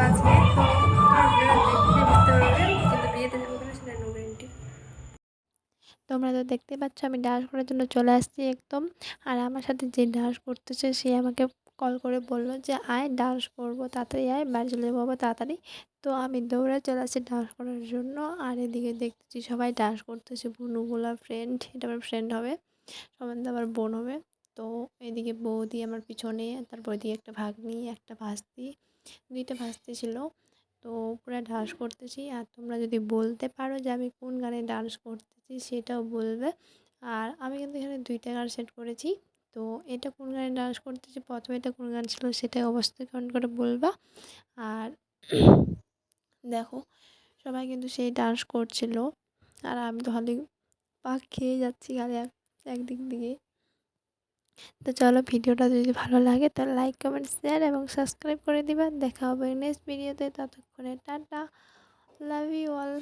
আজকে। তো আমার ভিডিওটা দেখলে বুঝতে পারবে, কিন্তু বিয়েতে যাবো কিনা সেটা নো গ্যারেন্টি। তোমরা তো দেখতে পাচ্ছ আমি ডান্স করার জন্য চলে আসছি একদম। আর আমার সাথে যে ডান্স করতেছে সে আমাকে কল করে বলল যে আয় ডান্স করবো, তাড়াতাড়ি আয়, বাড়ি চলে যাবো বাবা তাড়াতাড়ি। তো আমি দৌড়ে চলে আসছি ডান্স করার জন্য। আর এদিকে দেখতেছি সবাই ডান্স করতেছে, বুনুগুলা ফ্রেন্ড, এটা আমার ফ্রেন্ড হবে, সবাই আমার বোন হবে। তো এদিকে বৌদি আমার পিছনে, তারপর এদিকে একটা ভাগ্নি, একটা ভাস্তি, দুইটা ভাস্তি ছিল। তো পুরো ডান্স করতেছি। আর তোমরা যদি বলতে পারো যে আমি কোন গানে ডান্স করতেছি সেটাও বলবে। আর আমি কিন্তু এখানে দুইটা গান সেট করেছি। তো এটা কোন গানে ডান্স করতেছি, প্রথমে এটা কোন গান ছিল সেটাই অবশ্যই কমেন্ট করে বলবা। আর দেখো সবাই কিন্তু সেই ডান্স করছিল। আর আমি তো খালি পাক খেয়ে যাচ্ছি খালি একদিক দিয়ে। তো চলো, ভিডিওটা যদি ভালো লাগে তাহলে লাইক কমেন্ট শেয়ার এবং সাবস্ক্রাইব করে দিবা। দেখা হবে নেক্সট ভিডিওতে, ততক্ষণে টাটা, লাভ ইউ অল।